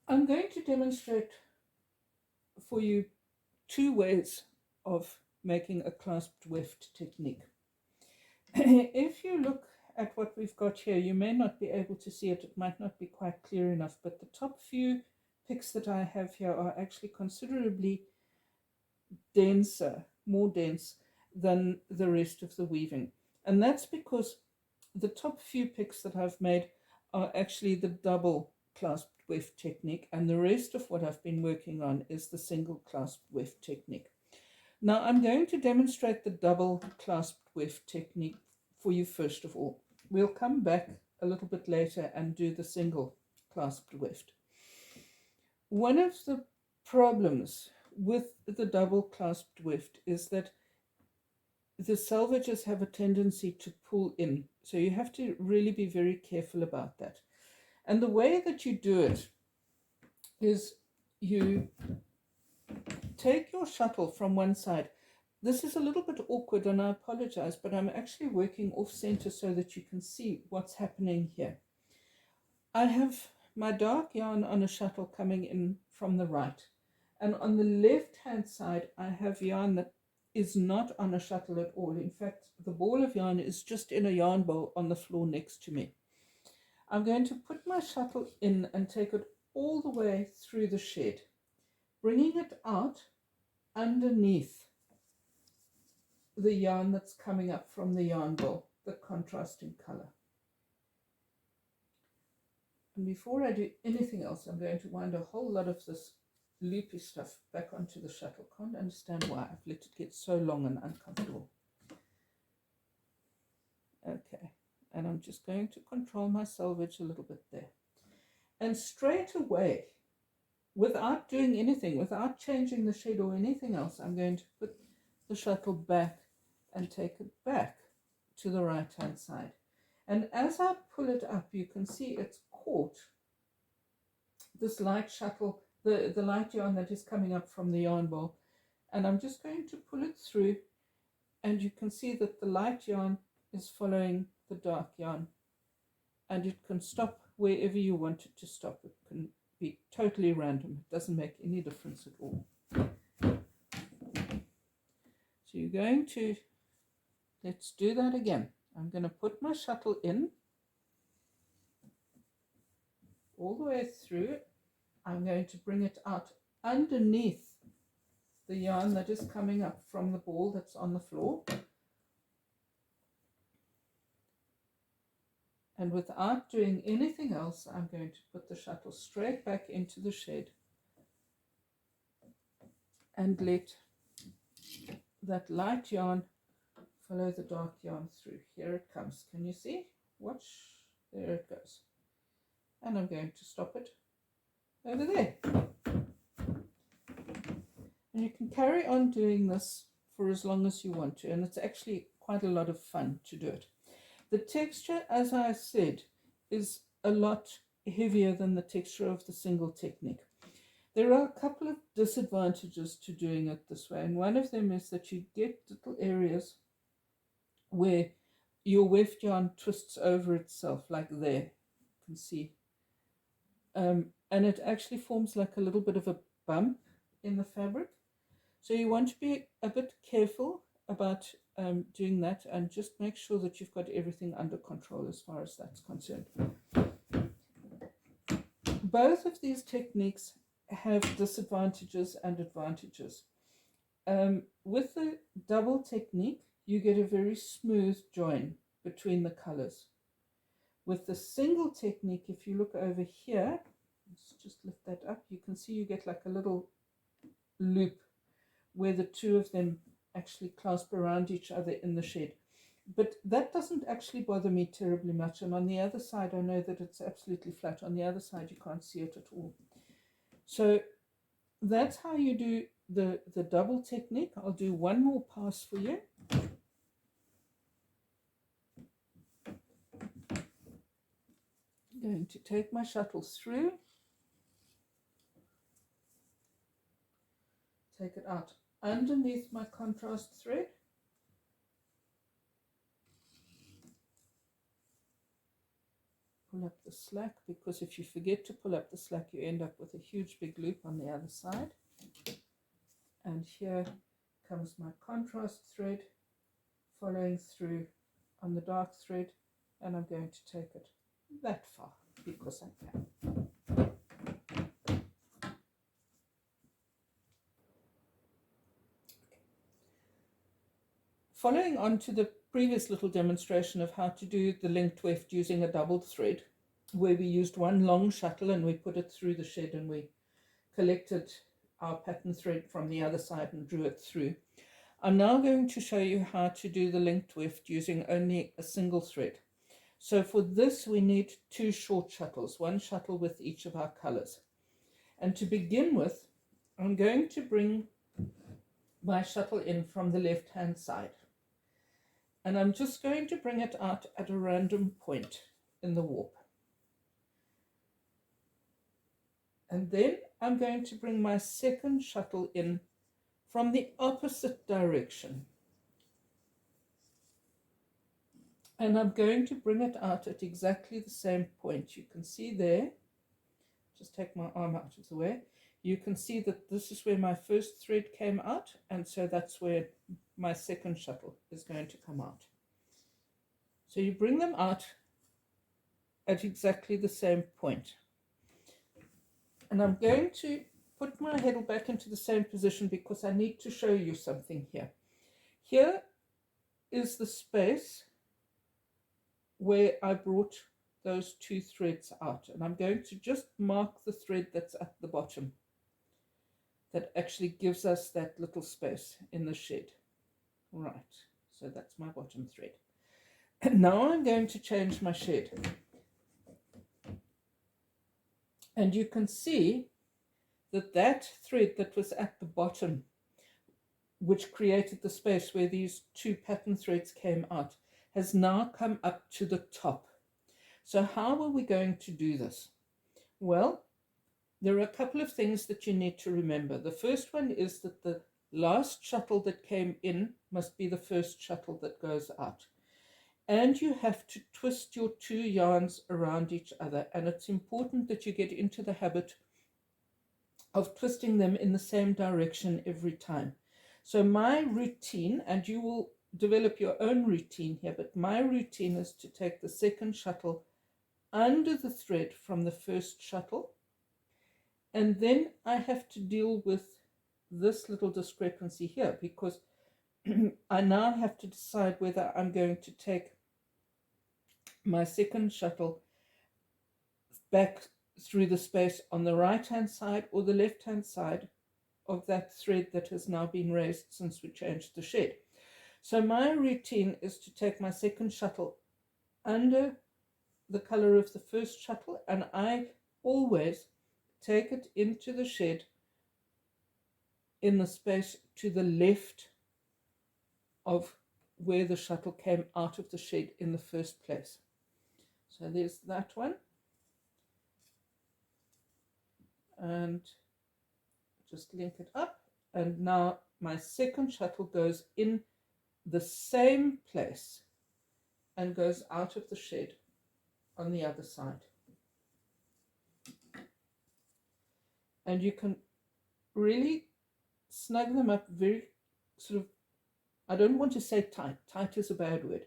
I'm going to demonstrate for you two ways of making a clasped weft technique. If you look at what we've got here, you may not be able to see it, it might not be quite clear enough, but the top few picks that I have here are actually considerably denser, more dense than the rest of the weaving. And that's because the top few picks that I've made are actually the double clasped weft technique, and the rest of what I've been working on is the single clasped weft technique. Now I'm going to demonstrate the double clasped weft technique for you first of all. We'll come back a little bit later and do the single clasped weft. One of the problems with the double clasped weft is that the selvages have a tendency to pull in, so you have to really be very careful about that. And the way that you do it is you take your shuttle from one side. This is a little bit awkward and I apologize, but I'm actually working off center so that you can see what's happening here. I have my dark yarn on a shuttle coming in from the right, and on the left hand side I have yarn that is not on a shuttle at all. In fact, the ball of yarn is just in a yarn bowl on the floor next to me. I'm going to put my shuttle in and take it all the way through the shed, bringing it out underneath the yarn that's coming up from the yarn bowl, the contrasting color. And before I do anything else, I'm going to wind a whole lot of this loopy stuff back onto the shuttle. Can't understand why I've let it get so long and uncomfortable. Okay, and I'm just going to control my selvage a little bit there. And straight away, without doing anything, without changing the shed or anything else, I'm going to put the shuttle back and take it back to the right hand side. And as I pull it up, you can see it's caught this light shuttle, the light yarn that is coming up from the yarn bowl. And I'm just going to pull it through, and you can see that the light yarn is following the dark yarn, and it can stop wherever you want it to stop. It can be totally random. It doesn't make any difference at all. So you're going to, let's do that again. I'm going to put my shuttle in all the way through. I'm going to bring it out underneath the yarn that is coming up from the ball that's on the floor. And without doing anything else, I'm going to put the shuttle straight back into the shed and let that light yarn follow the dark yarn through. Here it comes. Can you see? Watch. There it goes. And I'm going to stop it over there. And you can carry on doing this for as long as you want to, and it's actually quite a lot of fun to do it. The texture, as I said, is a lot heavier than the texture of the single technique. There are a couple of disadvantages to doing it this way, and one of them is that you get little areas where your weft yarn twists over itself, like there, you can see. And it actually forms like a little bit of a bump in the fabric. So you want to be a bit careful about doing that, and just make sure that you've got everything under control as far as that's concerned. Both of these techniques have disadvantages and advantages. With the double technique, you get a very smooth join between the colors. With the single technique, if you look over here, let's just lift that up, you can see you get like a little loop where the two of them actually clasp around each other in the shed. But that doesn't actually bother me terribly much, and on the other side I know that it's absolutely flat. On the other side you can't see it at all. So that's how you do the double technique. I'll do one more pass for you. I'm going to take my shuttle through, take it out underneath my contrast thread, pull pull up the slack, because if you forget to pull up the slack, you end up with a huge big loop on the other side. And here comes my contrast thread following through on the dark thread, and I'm going to take it that far because I can. Following on to the previous little demonstration of how to do the linked weft using a doubled thread, where we used one long shuttle and we put it through the shed and we collected our pattern thread from the other side and drew it through. I'm now going to show you how to do the linked weft using only a single thread. So for this we need 2 short shuttles, 1 shuttle with each of our colors. And to begin with, I'm going to bring my shuttle in from the left hand side. And I'm just going to bring it out at a random point in the warp. And then I'm going to bring my second shuttle in from the opposite direction. And I'm going to bring it out at exactly the same point. You can see there, just take my arm out of the way, you can see that this is where my first thread came out, and so that's where my second shuttle is going to come out. So you bring them out at exactly the same point. And I'm going to put my heddle back into the same position because I need to show you something here. Here is the space where I brought those 2 threads out, and I'm going to just mark the thread that's at the bottom that actually gives us that little space in the shed. Right, so that's my bottom thread. And now I'm going to change my shed. And you can see that that thread that was at the bottom, which created the space where these 2 pattern threads came out, has now come up to the top. So how are we going to do this? Well, there are a couple of things that you need to remember. The first one is that the last shuttle that came in must be the first shuttle that goes out. And you have to twist your 2 yarns around each other, and it's important that you get into the habit of twisting them in the same direction every time. So my routine, and you will develop your own routine here, but my routine is to take the second shuttle under the thread from the first shuttle, and then I have to deal with this little discrepancy here, because I now have to decide whether I'm going to take my second shuttle back through the space on the right hand side or the left hand side of that thread that has now been raised since we changed the shed. So my routine is to take my second shuttle under the color of the first shuttle, and I always take it into the shed in the space to the left of where the shuttle came out of the shed in the first place. So there's that one, and just link it up, and now my second shuttle goes in the same place and goes out of the shed on the other side. And you can really snug them up very sort of, I don't want to say tight, tight is a bad word,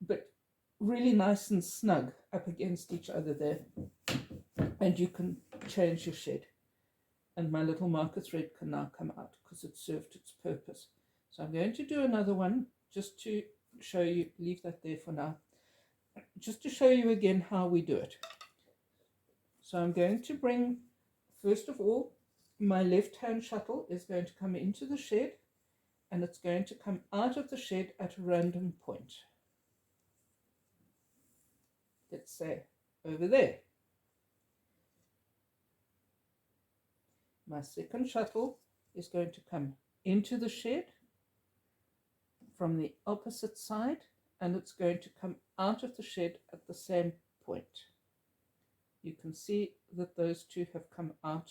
but really nice and snug up against each other there, and you can change your shed, and my little marker thread can now come out because it served its purpose. So I'm going to do another one just to show you, leave that there for now, just to show you again how we do it. So I'm going to bring, first of all, my left hand shuttle is going to come into the shed, and it's going to come out of the shed at a random point. Let's say over there. My second shuttle is going to come into the shed from the opposite side, and it's going to come out of the shed at the same point. You can see that those 2 have come out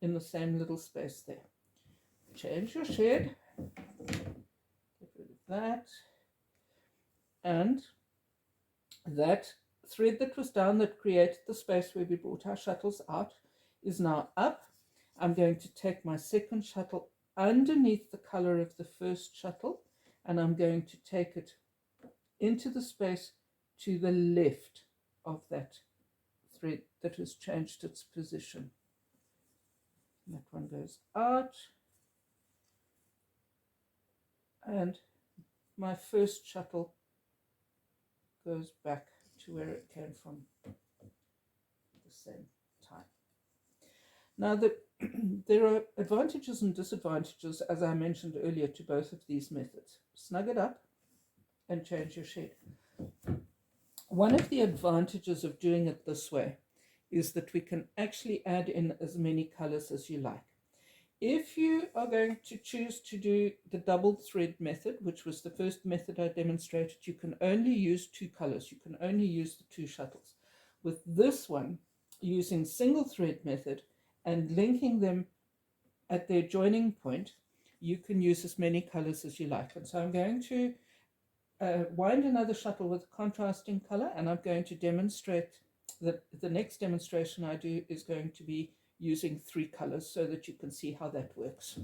in the same little space there. Change your shed, get rid of that, and that thread that was down that created the space where we brought our shuttles out is now up. I'm going to take my second shuttle underneath the color of the first shuttle, and I'm going to take it into the space to the left of that thread that has changed its position. That one goes out, and my first shuttle goes back to where it came from at the same time. Now, there are advantages and disadvantages, as I mentioned earlier, to both of these methods. Snug it up and change your shed. One of the advantages of doing it this way is that we can actually add in as many colors as you like. If you are going to choose to do the double thread method, which was the first method I demonstrated, you can only use 2 colors. You can only use the 2 shuttles. With this one, using single thread method and linking them at their joining point, you can use as many colors as you like. And so I'm going to wind another shuttle with a contrasting color, and I'm going to demonstrate that the next demonstration I do is going to be using 3 colors so that you can see how that works.